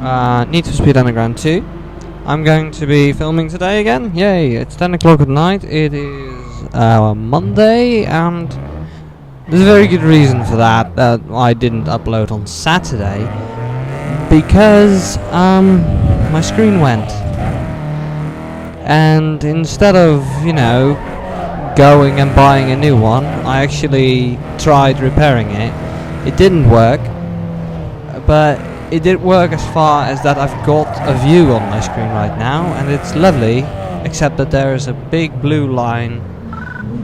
Need for Speed Underground 2. I'm going to be filming today again. Yay, it's 10 o'clock at night. It is Monday, and there's a very good reason for that I didn't upload on Saturday. Because my screen went. And instead of, going and buying a new one, I actually tried repairing it. It didn't work, but it did work as far as that I've got a view on my screen right now, and it's lovely, except that there is a big blue line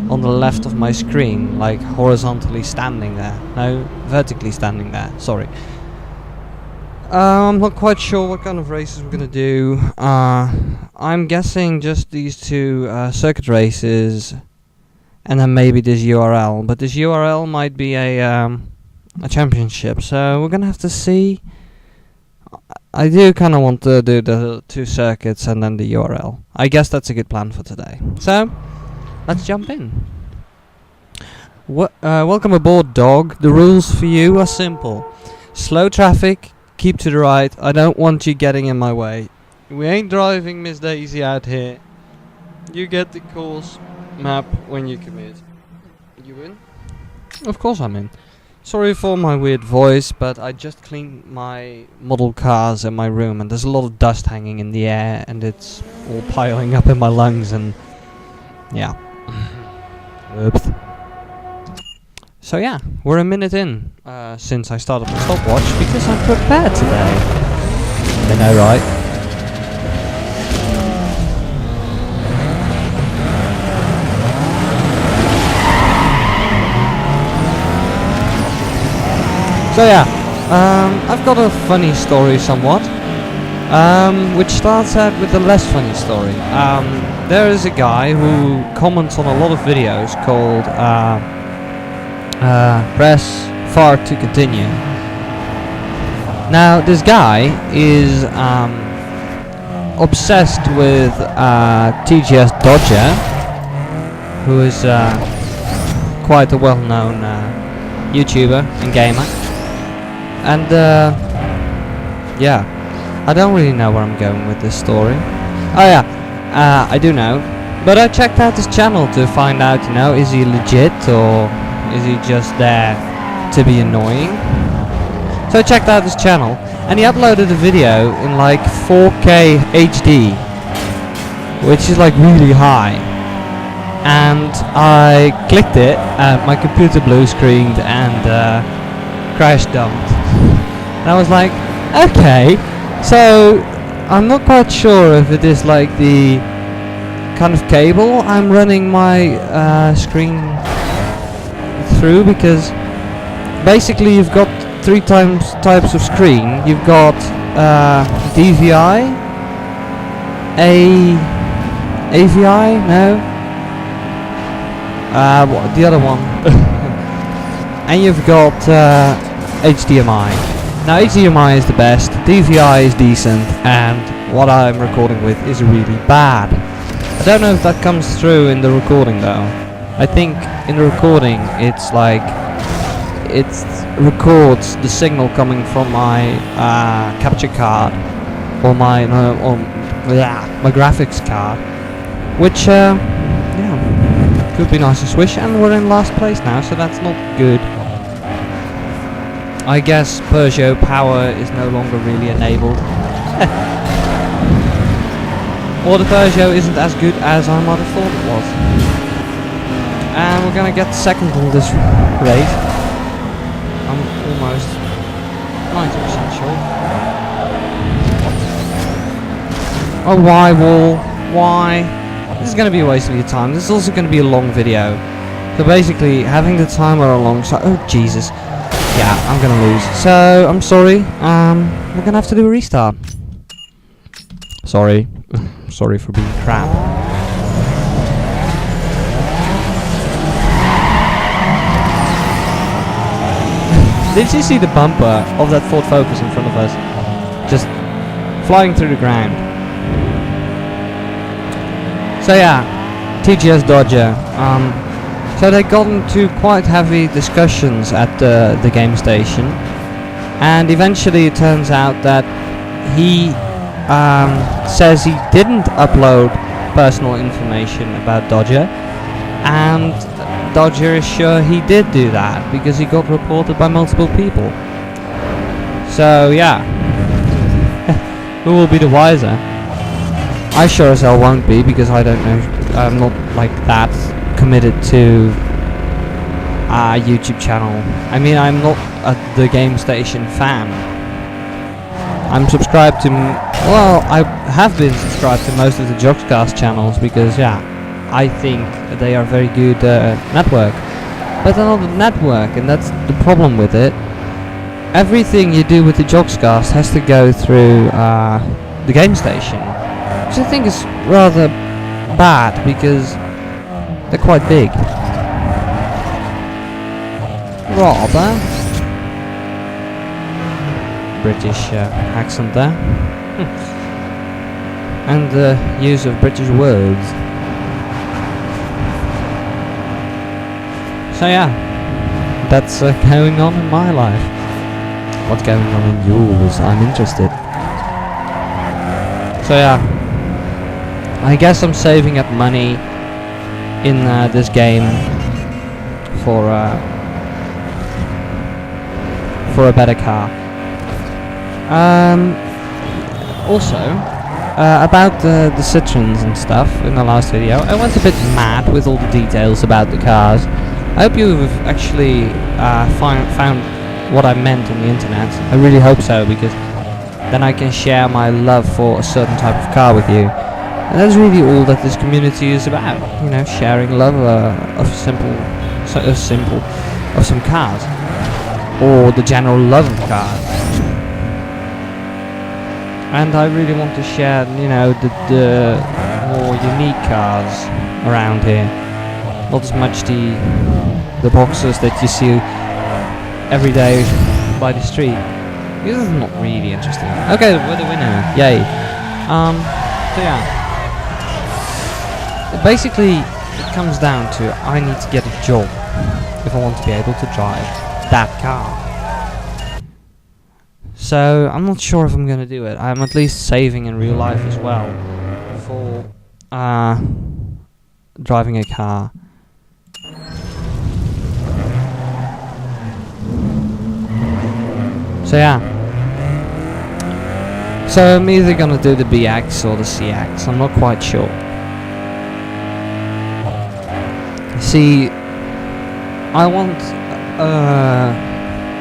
on the left of my screen, like horizontally standing there. No, vertically standing there, sorry. I'm not quite sure what kind of races we're gonna do. I'm guessing just these two circuit races, and then maybe this URL. But this URL might be a championship, so we're gonna have to see. I do kind of want to do the two circuits and then the URL. I guess that's a good plan for today. So, let's jump in. Welcome aboard, dog. The rules for you are simple. Slow traffic. Keep to the right. I don't want you getting in my way. We ain't driving Miss Daisy out here. You get the course map when you commit. You in? Of course I'm in. Sorry for my weird voice, but I just cleaned my model cars in my room, and there's a lot of dust hanging in the air, and it's all piling up in my lungs, and yeah. Oops. So yeah, we're a minute in since I started the stopwatch because I'm prepared today. I know, right? So yeah, I've got a funny story somewhat, which starts out with a less funny story. There is a guy who comments on a lot of videos called press far to continue. Now this guy is obsessed with TGS Dodger, who is quite a well-known YouTuber and gamer. And yeah, I don't really know where I'm going with this story. Oh yeah, I do know. But I checked out his channel to find out, is he legit or is he just there to be annoying? So I checked out his channel, and he uploaded a video in like 4K HD, which is like really high. And I clicked it, and my computer blue screened and crash dumped. And I was like, okay, so I'm not quite sure if it is like the kind of cable I'm running my screen through, because basically you've got three types of screen. You've got DVI, AVI, no, what, the other one, and you've got HDMI. Now HDMI is the best, DVI is decent, and what I'm recording with is really bad. I don't know if that comes through in the recording though. I think in the recording it's like it records the signal coming from my capture card or my graphics card, which yeah, could be nice to switch. And we're in last place now, so that's not good. I guess Peugeot power is no longer really enabled. Or the Peugeot isn't as good as I might have thought it was. And we're gonna get second in this race. I'm almost 90% sure. Oh, why, Wall? Why? This is gonna be a waste of your time. This is also gonna be a long video. So basically, having the timer alongside... Oh, Jesus. Yeah, I'm gonna lose. So, I'm sorry. We're gonna have to do a restart. Sorry. Sorry for being crap. Did you see the bumper of that Ford Focus in front of us? Just flying through the ground. So yeah, TGS Dodger. So they got into quite heavy discussions at the game station, and eventually it turns out that he says he didn't upload personal information about Dodger, and Dodger is sure he did do that because he got reported by multiple people. So yeah, who will be the wiser? I sure as hell won't be, because I don't know. I'm not like that committed to a YouTube channel. I mean, I'm not the Game Station fan. I'm subscribed to, well, I have been subscribed to most of the Jogscast channels because, yeah, I think they are very good network. But they're not a network, and that's the problem with it. Everything you do with the Jogscast has to go through the Game Station, which I think is rather bad because they're quite big. Rather British accent there. And the use of British words. So yeah, that's going on in my life. What's going on in yours? I'm interested. So yeah, I guess I'm saving up money in this game for a better car. Also, about the Citroens and stuff in the last video, I went a bit mad with all the details about the cars. I hope you've actually found what I meant on the internet. I really hope so, because then I can share my love for a certain type of car with you. And that's really all that this community is about, you know, sharing love of some cars, or the general love of cars. And I really want to share, you know, the more unique cars around here, not as much the boxes that you see every day by the street. This is not really interesting. Okay, we're the winner. Yay. So yeah. Basically, it comes down to I need to get a job if I want to be able to drive that car. So I'm not sure if I'm going to do it. I'm at least saving in real life as well for driving a car. So yeah. So I'm either gonna do the BX or the CX, I'm not quite sure. See, I want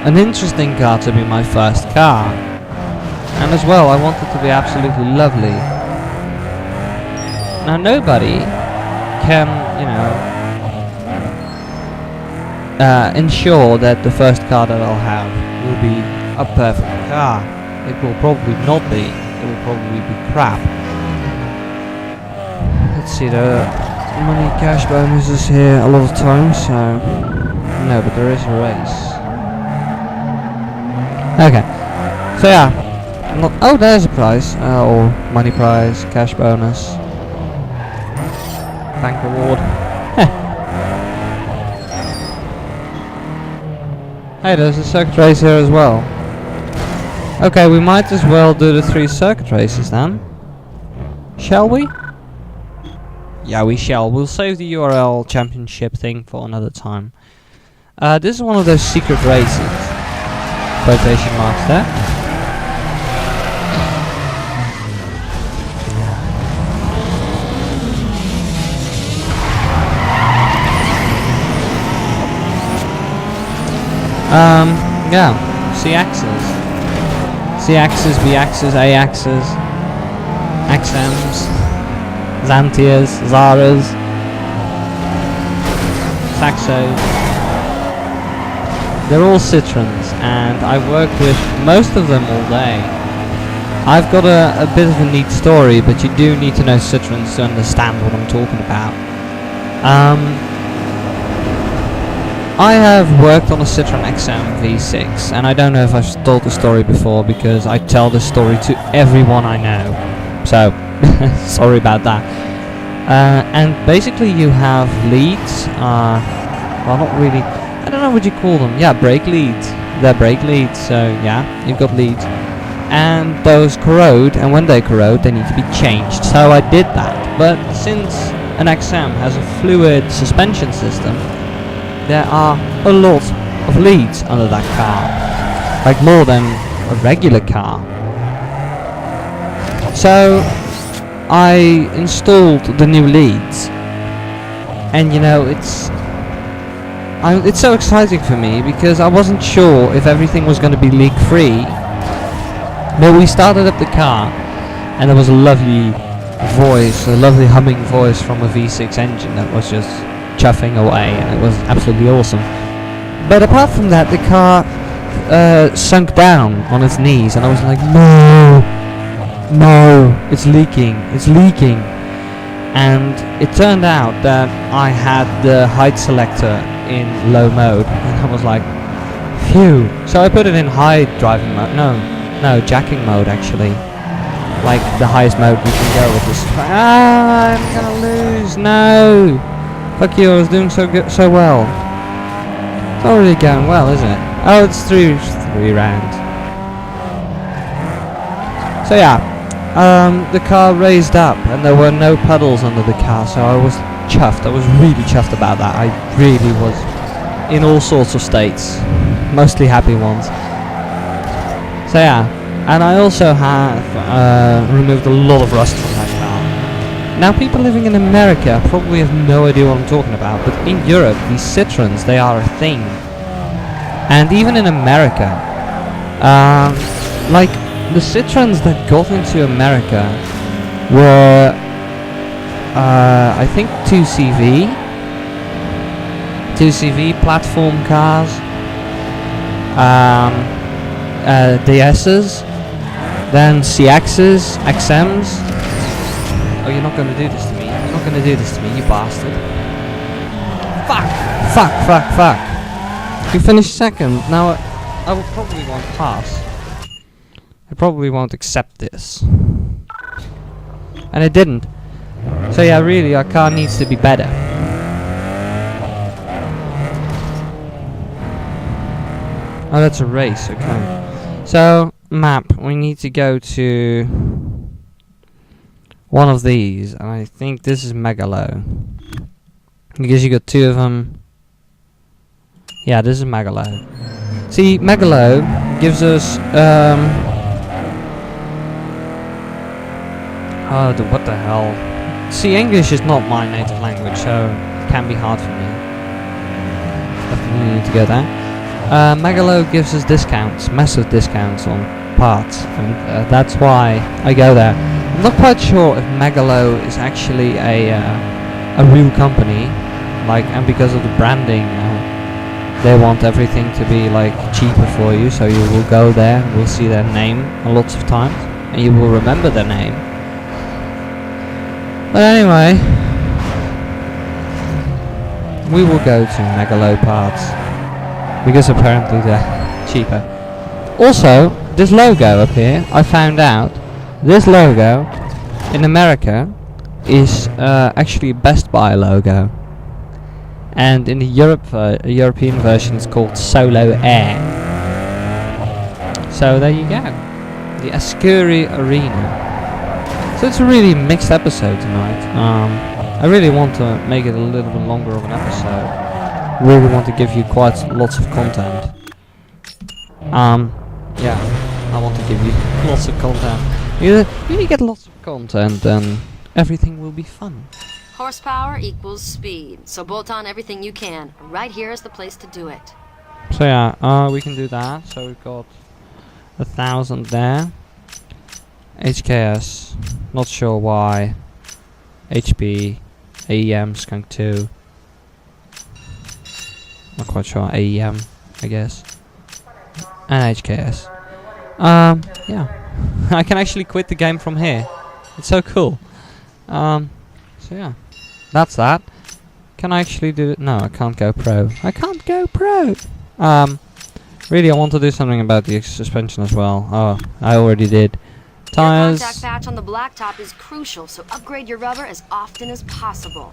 an interesting car to be my first car. And as well, I want it to be absolutely lovely. Now nobody can, you know, ensure that the first car that I'll have will be a perfect car. It will probably not be. It will probably be crap. Let's see, the money cash bonus is here a lot of times, so no, but there is a race. Okay, so yeah, oh, there's a prize, or money prize, cash bonus, bank reward. Hey, there's a circuit race here as well. Okay, we might as well do the 3 circuit races then. Shall we? Yeah, we shall. We'll save the URL championship thing for another time. This is one of those secret races. Quotation marks there. Yeah, C-axes. C-axes, B-axes, A-axes, XMs, Xantias, Zaras, Saxos. They're all Citroens, and I work with most of them all day. I've got a bit of a neat story, but you do need to know Citroens to understand what I'm talking about. I have worked on a Citroen XM V6, and I don't know if I've told the story before, because I tell this story to everyone I know, so sorry about that. And basically you have leads, well, not really, I don't know what you call them, yeah, brake leads. They're brake leads, so yeah, you've got leads. and those corrode, and when they corrode they need to be changed. So I did that. But since an XM has a fluid suspension system, there are a lot of leads under that car, like more than a regular car. So I installed the new leads, and you know, it's so exciting for me because I wasn't sure if everything was going to be leak free. But we started up the car and there was a lovely voice, a lovely humming voice from a V6 engine that was just chuffing away, and it was absolutely awesome. But apart from that, the car sunk down on its knees, and I was like, no, it's leaking. And it turned out that I had the height selector in low mode, and I was like, phew. So I put it in high driving mode, no, jacking mode actually, like the highest mode we can go with this. I'm gonna lose, no! Fuck you, I was doing so well. It's not really going well, is it? Oh, it's three rounds. So yeah, the car raised up and there were no puddles under the car, so I was chuffed. I was really chuffed about that. I really was in all sorts of states, mostly happy ones. So yeah, and I also have removed a lot of rust from that car. Now, people living in America probably have no idea what I'm talking about, but in Europe, these Citroens, they are a thing. And even in America, like the Citroens that got into America were, I think 2CV platform cars, DS's, then CX's, XM's. Oh, you're not going to do this to me. You're not going to do this to me, you bastard. Fuck. You finished second. Now, I will probably won't pass. I probably won't accept this. And it didn't. So yeah, really, our car needs to be better. Oh, that's a race, okay. So, map. We need to go to one of these, and I think this is Megalo, because you got two of them. Yeah, this is Megalo. See, Megalo gives us what the hell? See, English is not my native language, so it can be hard for me. Definitely need to go there. Megalo gives us discounts, massive discounts on parts, and that's why I go there. I'm not quite sure if Megalo is actually a real company, like, and because of the branding, they want everything to be like cheaper for you, so you will go there, will see their name lots of times, and you will remember their name. But anyway, we will go to Megalo parts, because apparently they're cheaper. Also, this logo up here, I found out, this logo in America is actually a Best Buy logo, and in the European version it's called Solo Air. So there you go, the Ascuri Arena. So it's a really mixed episode tonight. I really want to make it a little bit longer of an episode. Really want to give you quite lots of content. Yeah, I want to give you lots of content. When you get lots of content, then everything will be fun. Horsepower equals speed, so bolt on everything you can. Right here is the place to do it. So yeah, we can do that. So we've got 1,000 there. HKS, not sure why. HP, AEM, Skunk 2. Not quite sure. AEM, I guess. And HKS. Yeah. I can actually quit the game from here. It's so cool. So yeah. That's that. Can I actually do it? No, I can't go pro. I can't go pro! Really, I want to do something about the suspension as well. Oh, I already did. Tires. Your contact patch on the blacktop is crucial, so upgrade your rubber as often as possible.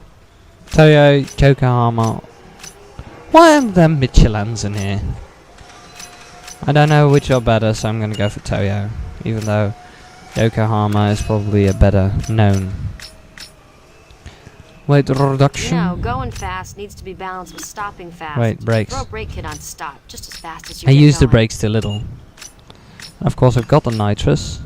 Toyo, Yokohama. Why are there Michelins in here? I don't know which are better, so I'm gonna go for Toyo. even though Yokohama is probably a better known. Weight reduction. You know, going fast needs to be balanced with stopping fast. Wait, brakes. Throw a brake kit on stop, just as fast as you I get use the going. brakes too little. Of course, I've got the nitrous.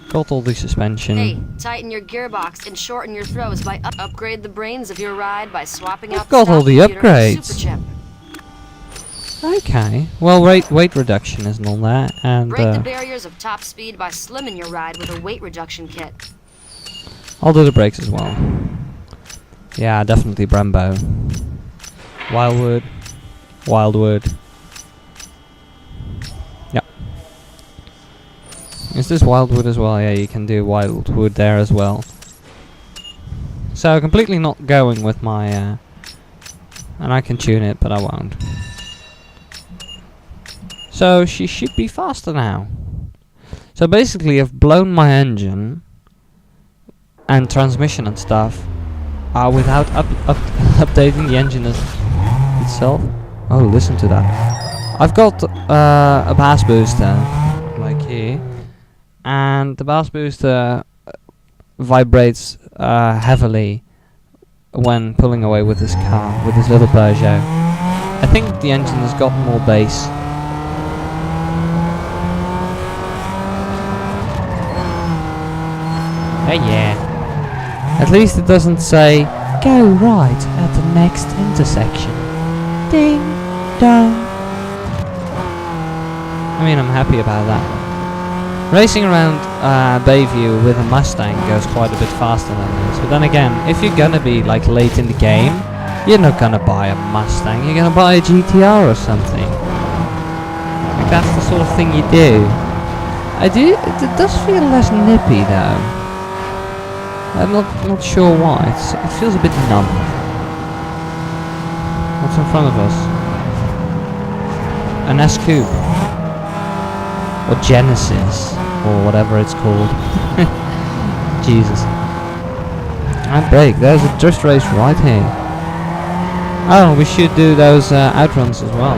Got all the suspension. Hey, tighten your gearbox and shorten your throws by upgrade the brains of your ride by swapping I've out got the all stock the computer for upgrades. Super chip. Okay. Well, weight reduction isn't all that, and Break the barriers of top speed by slimming your ride with a weight reduction kit. I'll do the brakes as well. Yeah, definitely Brembo. Wildwood. Wildwood. Yep. Is this Wildwood as well? Yeah, you can do Wildwood there as well. So completely not going with my and I can tune it, but I won't. So she should be faster now. So basically I've blown my engine and transmission and stuff without updating the engine itself. Oh, listen to that. I've got a bass booster, like here, and the bass booster vibrates heavily when pulling away with this car, with this little Peugeot. I think the engine has got more bass. Oh yeah. At least it doesn't say, go right at the next intersection. Ding dong. I mean, I'm happy about that. Racing around Bayview with a Mustang goes quite a bit faster than this. But then again, if you're gonna be like late in the game, you're not gonna buy a Mustang, you're gonna buy a GTR or something. Like that's the sort of thing you do. It does feel less nippy though. I'm not sure why. It feels a bit numb. What's in front of us? An S-Coupe. Or Genesis. Or whatever it's called. Jesus. And brake. There's a drift race right here. Oh, we should do those outruns as well.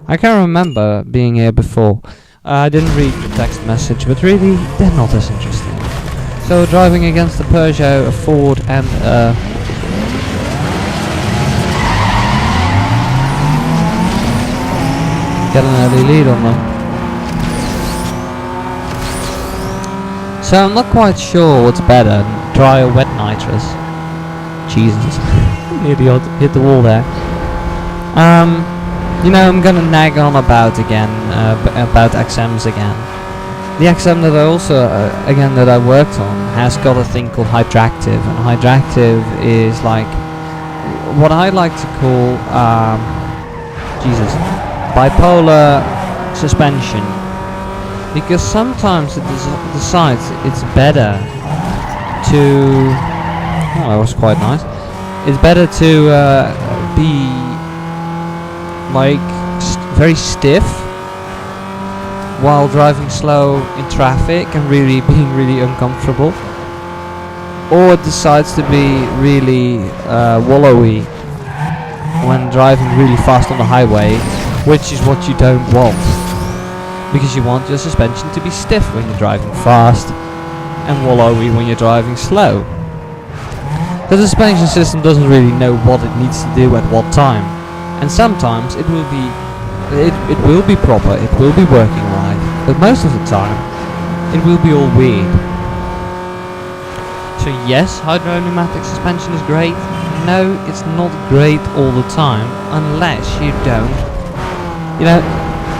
I can't remember being here before. I didn't read the text message, but really, they're not as interesting. So, driving against a Peugeot, a Ford, and a... Get an early lead on them. So, I'm not quite sure what's better, dry or wet nitrous. Jesus. Nearly hit the wall there. You know, I'm gonna nag on about XMs again. The XM that I also, that I worked on has got a thing called Hydractive, and Hydractive is like what I like to call, bipolar suspension, because sometimes it decides it's better to. Oh, that was quite nice. It's better to be like very stiff while driving slow in traffic and really being really uncomfortable, or it decides to be really wallowy when driving really fast on the highway, which is what you don't want, because you want your suspension to be stiff when you're driving fast and wallowy when you're driving slow. The suspension system doesn't really know what it needs to do at what time. And sometimes it will be proper, it will be working right, but most of the time it will be all weird. So yes, hydro-pneumatic suspension is great. No, it's not great all the time, unless you don't. You know,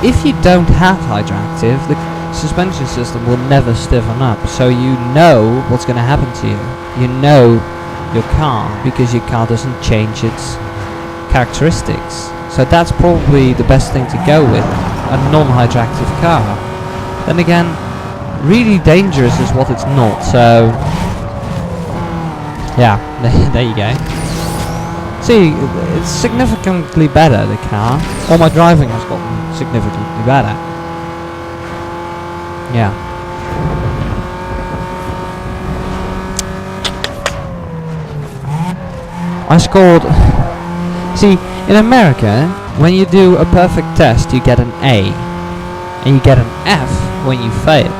if you don't have Hydractive, the suspension system will never stiffen up, so you know what's going to happen to you. You know your car, because your car doesn't change its characteristics. So that's probably the best thing to go with, a non-Hydractive car. Then again, really dangerous is what it's not, so yeah, there you go. See, it's significantly better, the car. All my driving has gotten significantly better. Yeah. I scored... See, in America, when you do a perfect test, you get an A. and you get an F when you fail.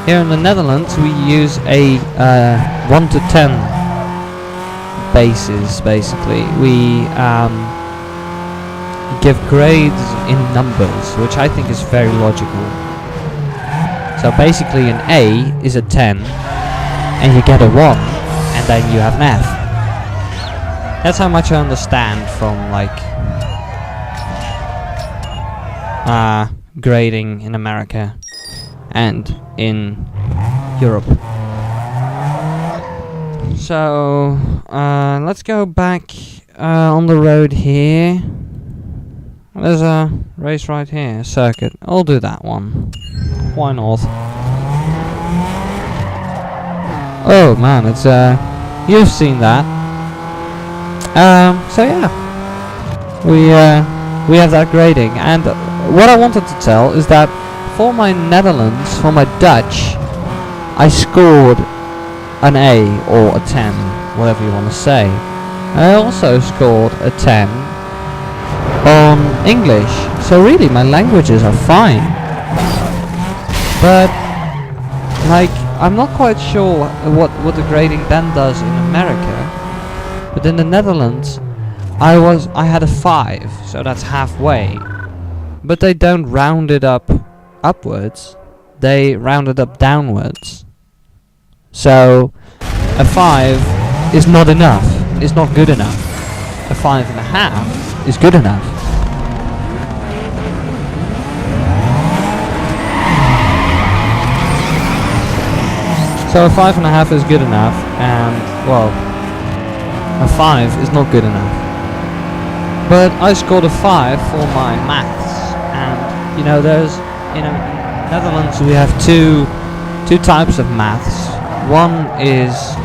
Here in the Netherlands we use a 1 to 10 basis, basically. We give grades in numbers, which I think is very logical. So basically an A is a 10, and you get a 1, and then you have an F. That's how much I understand from like grading in America and in Europe. So let's go back on the road here. There's a race right here, circuit. I'll do that one. Why not? Oh man, it's you've seen that. So yeah, we have that grading, and what I wanted to tell is that for my Netherlands, for my Dutch, I scored an A or a 10, whatever you want to say. I also scored a 10 on English, so really my languages are fine. But like, I'm not quite sure what the grading then does in America. But in the Netherlands, I had a 5, so that's halfway. But they don't round it up upwards, they round it up downwards. So a 5 is not enough, it's not good enough. A 5.5 is good enough. So a 5.5 is good enough, and well, a 5 is not good enough. But I scored a 5 for my maths, and you know, there's in Netherlands we have two types of maths. One is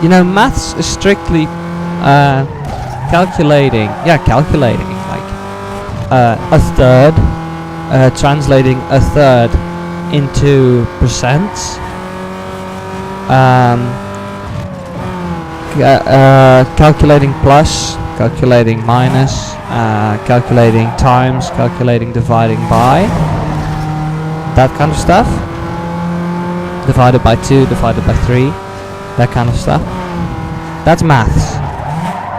you know, maths is strictly calculating like a third, translating a third into percents, calculating plus, calculating minus, calculating times, calculating dividing by, that kind of stuff. Divided by 2, divided by 3, that kind of stuff. That's maths,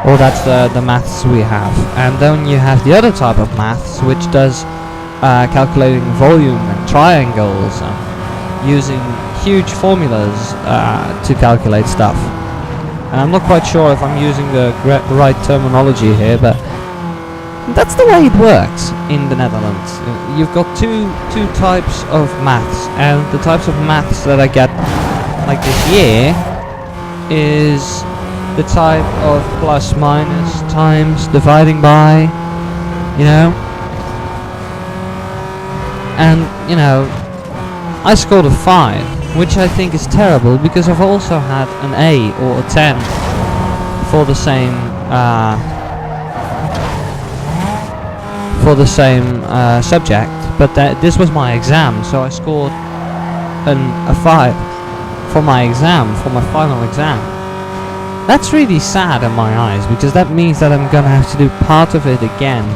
or that's the maths we have. And then you have the other type of maths, which does calculating volume and triangles and using huge formulas to calculate stuff. And I'm not quite sure if I'm using the right terminology here, but that's the way it works in the Netherlands. You've got two types of maths, and the types of maths that I get like this year is the type of plus, minus, times, dividing by, you know. And, you know, I scored a 5, which I think is terrible, because I've also had an A or a 10 for the same subject, but this was my exam, so I scored a 5 for my exam, for my final exam. That's really sad in my eyes, because that means that I'm gonna have to do part of it again.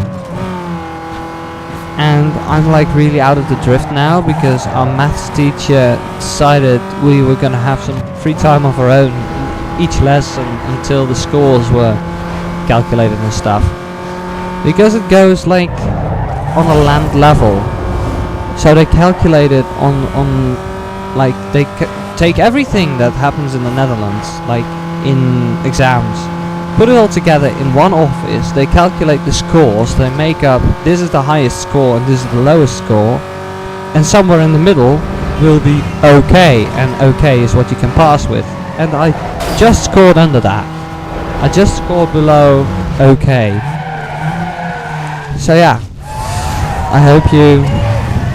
And I'm like really out of the drift now, because our maths teacher decided we were gonna have some free time of our own each lesson until the scores were calculated and stuff. Because it goes like on a land level, so they calculate it on like they take everything that happens in the Netherlands, like in exams, put it all together in one office. They calculate the scores, they make up, this is the highest score and this is the lowest score, and somewhere in the middle will be okay, and okay is what you can pass with. And I just scored under that. I just scored below okay. So yeah, I hope you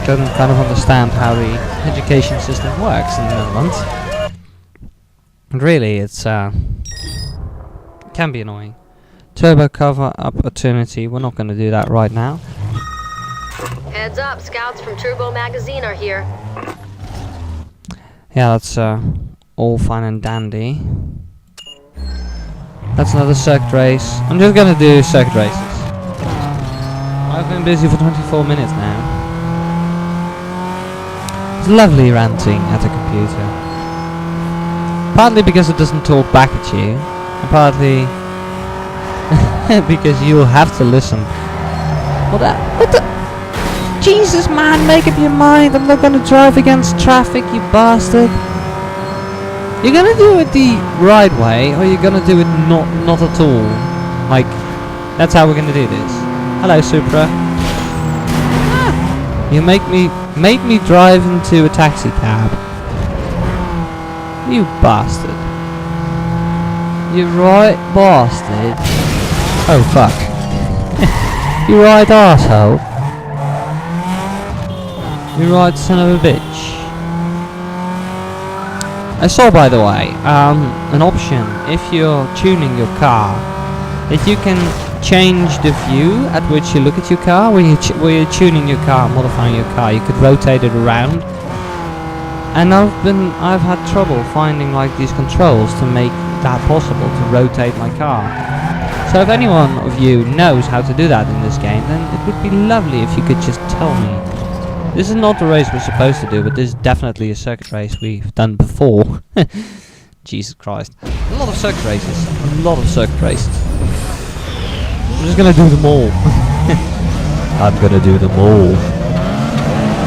can kind of understand how the education system works in the Netherlands. And really, it's can be annoying. Turbo cover opportunity. We're not going to do that right now. Heads up, scouts from Turbo Magazine are here. Yeah, that's all fine and dandy. That's another circuit race. I'm just going to do circuit races. I've been busy for 24 minutes now. It's lovely ranting at a computer. Partly because it doesn't talk back at you, and partly because you'll have to listen. What the? Jesus, man, make up your mind. I'm not gonna drive against traffic, you bastard. You're gonna do it the right way, or you're gonna do it not at all. Like, that's how we're gonna do this. Hello, Supra. You make me drive into a taxi cab. You bastard. You right bastard. Oh fuck. You right arsehole. You right son of a bitch. I saw, by the way, an option if you're tuning your car, that you can change the view at which you look at your car. When you're tuning your car, modifying your car, you could rotate it around. And I've had trouble finding like these controls to make that possible, to rotate my car. So if anyone of you knows how to do that in this game, then it would be lovely if you could just tell me. This is not the race we're supposed to do, but this is definitely a circuit race we've done before. Jesus Christ. A lot of circuit races. A lot of circuit races. I'm just gonna do them all. I'm gonna do them all.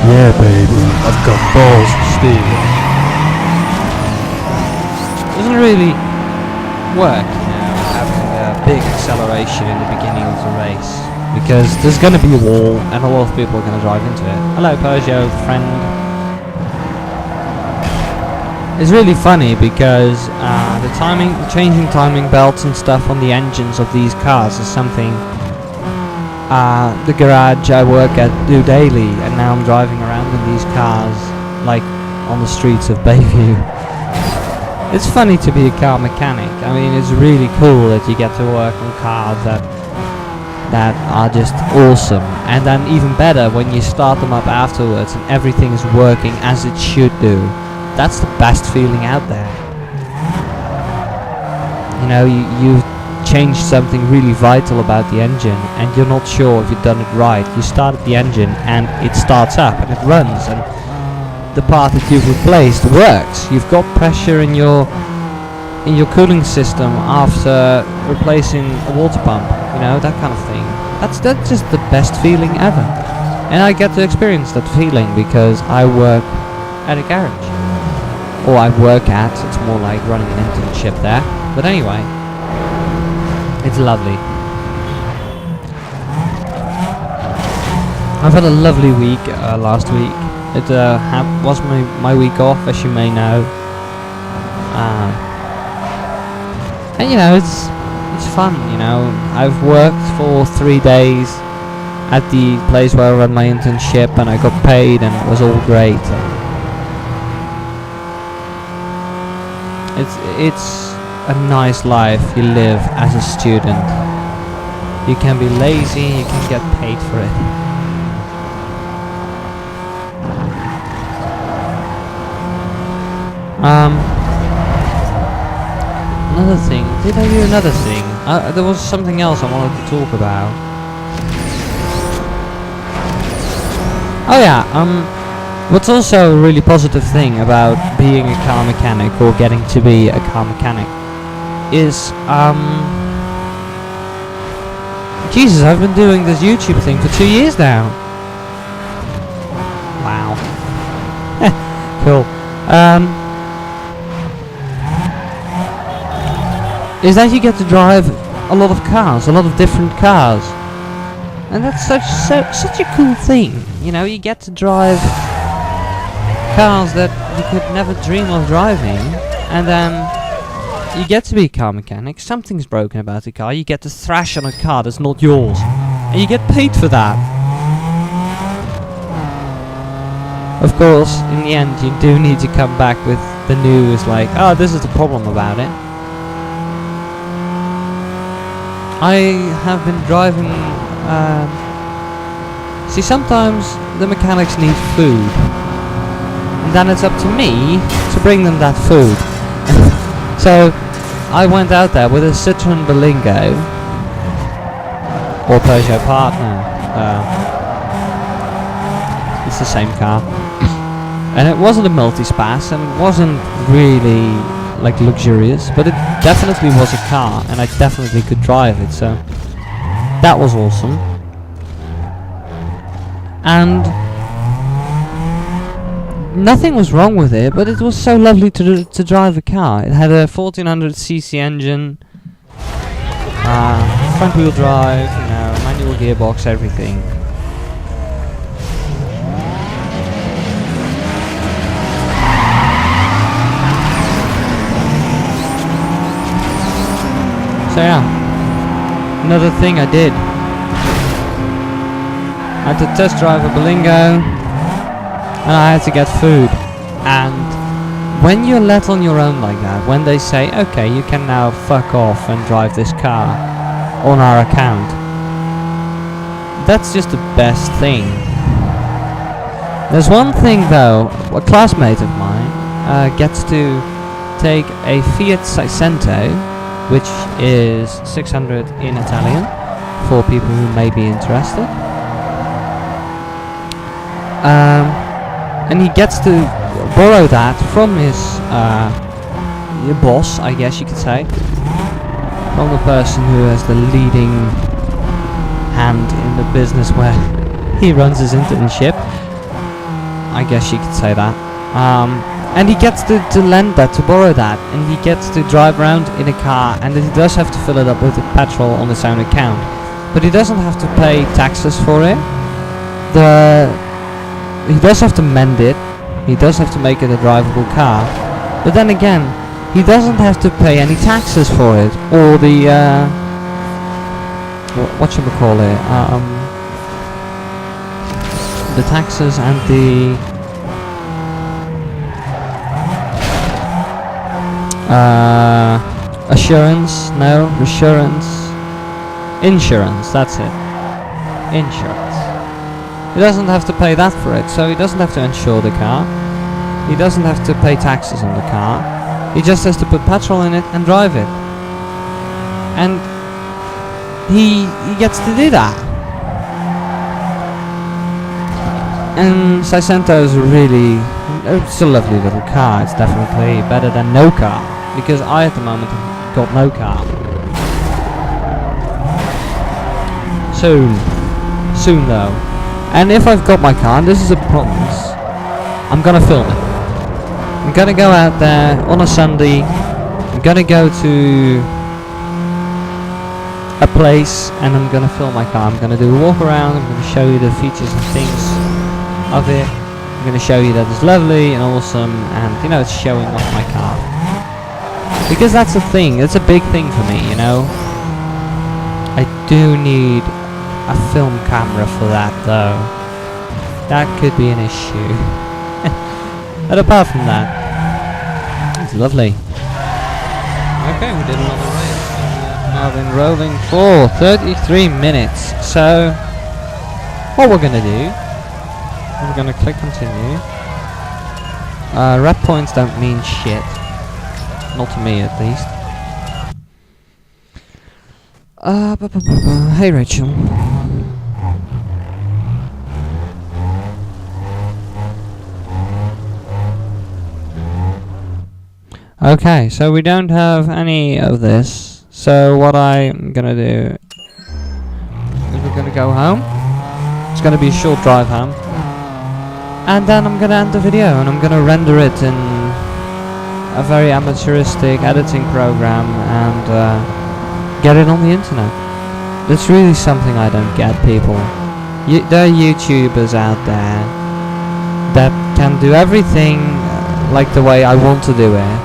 Yeah, baby. I've got balls of steel. Doesn't really work, you know, having a big acceleration in the beginning of the race. Because there's gonna be a wall, and a lot of people are gonna drive into it. Hello, Peugeot friend. It's really funny because the changing timing belts and stuff on the engines of these cars is something the garage I work at do daily, and now I'm driving around in these cars like on the streets of Bayview. It's funny to be a car mechanic. I mean, it's really cool that you get to work on cars that are just awesome, and then even better when you start them up afterwards and everything is working as it should do. That's the best feeling out there. You know, you've changed something really vital about the engine and you're not sure if you've done it right. You start the engine and it starts up and it runs, and the part that you've replaced works. You've got pressure in your cooling system after replacing a water pump, you know, that kind of thing. That's just the best feeling ever. And I get to experience that feeling because I work at a garage. Or I work at, it's more like running an internship there. But anyway, it's lovely. I've had a lovely week last week. It was my week off, as you may know. And you know, it's fun, you know. I've worked for 3 days at the place where I run my internship, and I got paid, and it was all great. It's a nice life you live as a student. You can be lazy, you can get paid for it. Another thing. Did I do another thing? There was something else I wanted to talk about. Oh yeah, what's also a really positive thing about being a car mechanic, or getting to be a car mechanic, is, Jesus, I've been doing this YouTube thing for 2 years now. Wow. Cool. Is that you get to drive a lot of cars, a lot of different cars. And that's such a cool thing. You know, you get to drive cars that you could never dream of driving, and then you get to be a car mechanic. Something's broken about the car, you get to thrash on a car that's not yours, and you get paid for that. Of course, in the end, you do need to come back with the news like, oh, this is the problem about it. I have been driving, see, sometimes the mechanics need food, and then it's up to me to bring them that food. So I went out there with a Citroen Berlingo, or Peugeot Partner. It's the same car. And it wasn't a multi-spas, and it wasn't really like luxurious, but it definitely was a car, and I definitely could drive it, so that was awesome. And nothing was wrong with it, but it was so lovely to drive a car. It had a 1400cc engine, front wheel drive, you know, manual gearbox, everything. So yeah, another thing I did. I had to test drive a Berlingo, and I had to get food. And when you're let on your own like that, when they say, okay, you can now fuck off and drive this car on our account, that's just the best thing. There's one thing though, a classmate of mine gets to take a Fiat Seicento, which is 600 in Italian, for people who may be interested. And he gets to borrow that from his boss, I guess you could say, from the person who has the leading hand in the business where he runs his internship. I guess you could say that. And he gets to lend that, to borrow that, and he gets to drive around in a car, and he does have to fill it up with the petrol on his own account, but he doesn't have to pay taxes for it. He does have to mend it, he does have to make it a drivable car, but then again, he doesn't have to pay any taxes for it, or the whatchamacallit, the taxes and the insurance, that's it. Insurance. He doesn't have to pay that for it, so he doesn't have to insure the car. He doesn't have to pay taxes on the car. He just has to put petrol in it and drive it. And he gets to do that. And Seicento is it's a lovely little car. It's definitely better than no car, because I at the moment have got no car. Soon though. And if I've got my car, and this is a promise, I'm gonna film it. I'm gonna go out there on a Sunday. I'm gonna go to a place and I'm gonna film my car. I'm gonna do a walk around. I'm gonna show you the features and things of it. I'm gonna show you that it's lovely and awesome, and you know, it's showing off my car. Because that's a thing. It's a big thing for me, you know. I do need a film camera for that though. That could be an issue. But apart from that, it's lovely. Okay, we did another race. I've been rolling for 33 minutes. So, what we're gonna do, we're gonna click continue. Rep points don't mean shit. Not to me at least. Hey Rachel. Okay, so we don't have any of this. So what I'm gonna do is we're gonna go home. It's gonna be a short drive home. And then I'm gonna end the video and I'm gonna render it in a very amateuristic editing program and get it on the internet. That's really something I don't get, people. There are YouTubers out there that can do everything like the way I want to do it.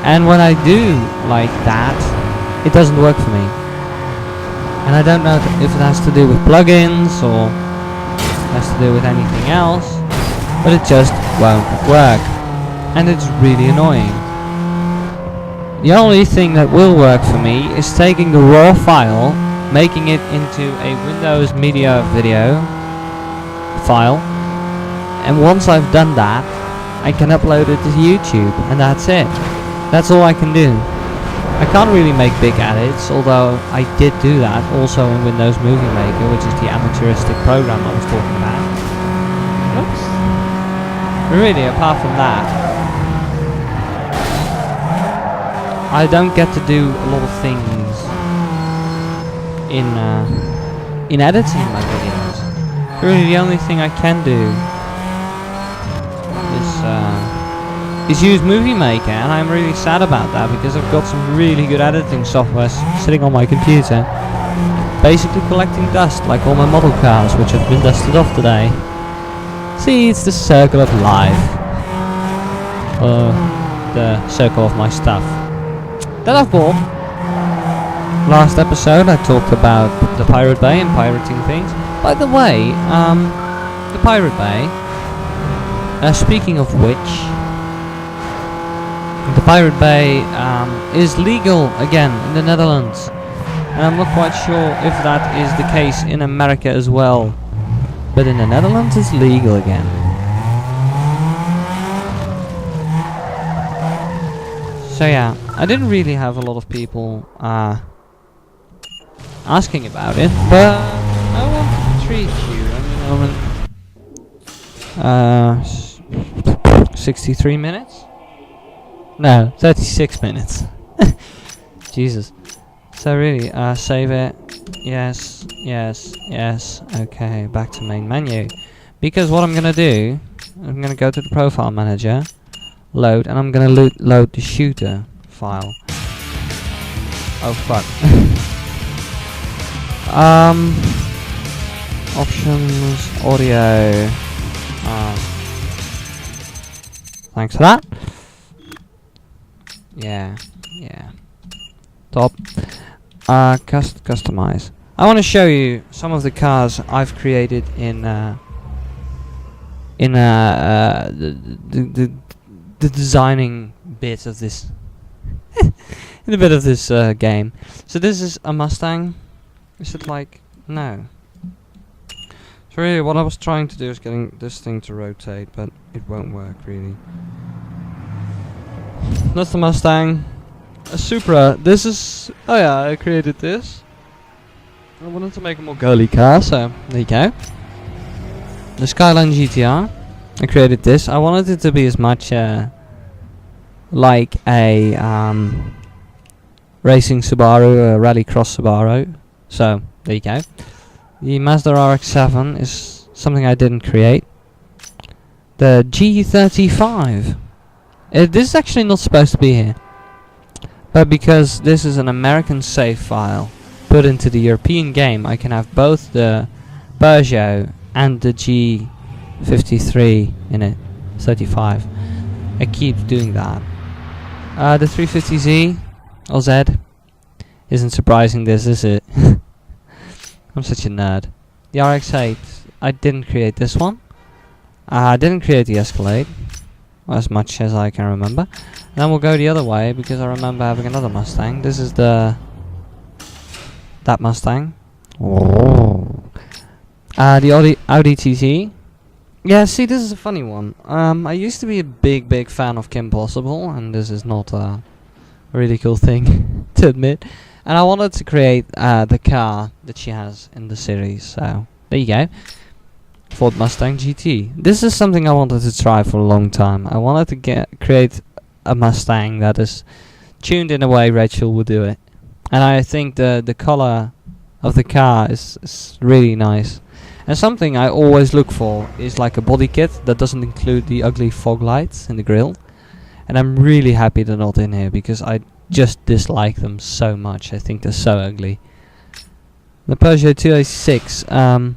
And when I do like that, it doesn't work for me. And I don't know if it has to do with plugins or it has to do with anything else, but it just won't work. And it's really annoying. The only thing that will work for me is taking the raw file, making it into a Windows Media Video file, and once I've done that, I can upload it to YouTube, and that's it. That's all I can do. I can't really make big edits, although I did do that also in Windows Movie Maker, which is the amateuristic program I was talking about. Oops. But really, apart from that, I don't get to do a lot of things in editing my videos. Really, the only thing I can do is use Movie Maker, and I'm really sad about that because I've got some really good editing software sitting on my computer, basically collecting dust like all my model cars, which have been dusted off today. See, it's the circle of life, the circle of my stuff that I've bought. Last episode I talked about the Pirate Bay and pirating things. By the way, the Pirate Bay, speaking of which, the Pirate Bay is legal again in the Netherlands, and I'm not quite sure if that is the case in America as well, but in the Netherlands it's legal again. So yeah, I didn't really have a lot of people asking about it, but I want to treat you. 63 minutes? No, 36 minutes. Jesus. So really, save it. Yes, yes, yes. Okay, back to main menu. Because what I'm gonna do, I'm gonna go to the profile manager, load, and I'm gonna load the shooter file. Oh fuck. Options, audio. Thanks for that. Yeah. Top. Customize. I want to show you some of the cars I've created in the designing bit of this in a bit of this game. So this is a Mustang. Is it like no? So really, what I was trying to do is getting this thing to rotate, but it won't work really. That's the Mustang. A Supra. This is... oh yeah, I created this. I wanted to make a more girly car, so there you go. The Skyline GTR. I created this. I wanted it to be as much like a racing Subaru, a rallycross Subaru. So there you go. The Mazda RX-7 is something I didn't create. The G35. This is actually not supposed to be here, but because this is an American save file put into the European game, I can have both the Peugeot and the G53 in it. 35. I keep doing that. The 350Z or Z isn't surprising, this is it? I'm such a nerd. The RX-8, I didn't create this one. I didn't create the Escalade, as much as I can remember. Then we'll go the other way because I remember having another Mustang. This is that Mustang. Oh. The Audi TT. Yeah, see, this is a funny one. I used to be a big fan of Kim Possible, and this is not a really cool thing to admit. And I wanted to create the car that she has in the series. So there you go. Ford Mustang GT. This is something I wanted to try for a long time. I wanted to create a Mustang that is tuned in a way Rachel would do it. And I think the color of the car is really nice. And something I always look for is like a body kit that doesn't include the ugly fog lights in the grille. And I'm really happy they're not in here because I just dislike them so much. I think they're so ugly. The Peugeot 206. I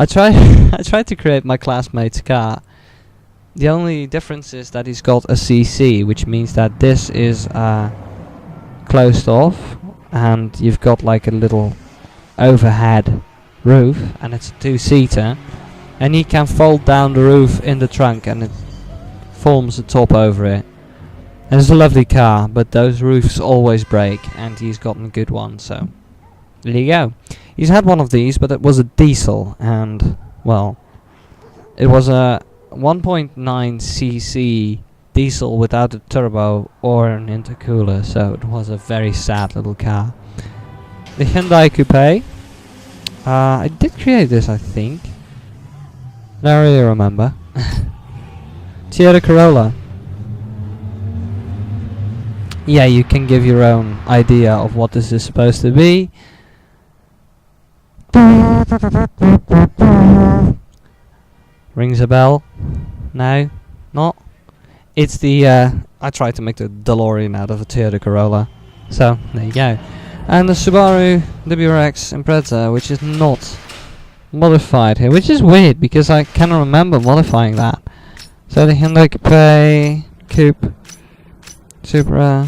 tried to create my classmate's car. The only difference is that he's got a CC, which means that this is closed off, and you've got like a little overhead roof, and it's a two-seater, and he can fold down the roof in the trunk, and it forms a top over it. And it's a lovely car, but those roofs always break, and he's gotten a good one, so there you go. He's had one of these, but it was a diesel, and, well, it was a 1.9cc diesel without a turbo or an intercooler, so it was a very sad little car. The Hyundai Coupe. I did create this, I think. I don't really remember. Toyota Corolla. Yeah, you can give your own idea of what this is supposed to be. Rings a bell? No? Not? It's the, I tried to make the DeLorean out of a Toyota Corolla. So, there you go. And the Subaru WRX Impreza, which is not modified here, which is weird because I cannot remember modifying that. So the Hyundai Coupe, Supra.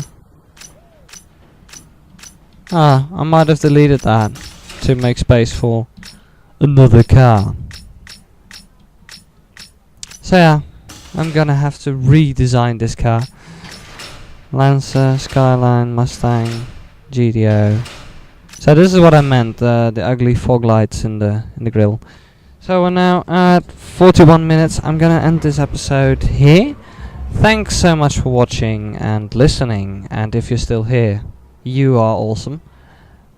I might have deleted that to make space for another car. So yeah, I'm gonna have to redesign this car. Lancer, Skyline, Mustang, GTO. So this is what I meant, the ugly fog lights in the grill. So we're now at 41 minutes. I'm gonna end this episode here. Thanks so much for watching and listening, and if you're still here, you are awesome.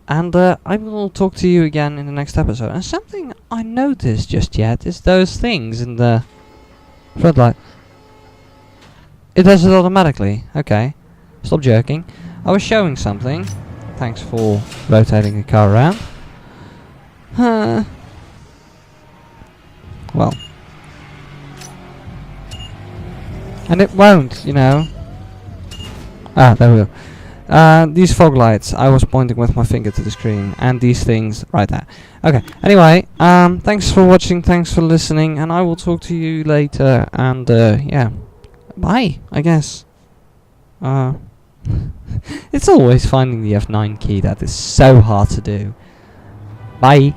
And I will talk to you again in the next episode. And something I noticed just yet is those things in the front light. It does it automatically. Okay, stop jerking. I was showing something. Thanks for rotating the car around. Well. And it won't, you know. There we go. These fog lights, I was pointing with my finger to the screen, and these things right there. Okay, anyway, thanks for watching, thanks for listening, and I will talk to you later, and yeah, bye, I guess. It's always finding the F9 key that is so hard to do. Bye.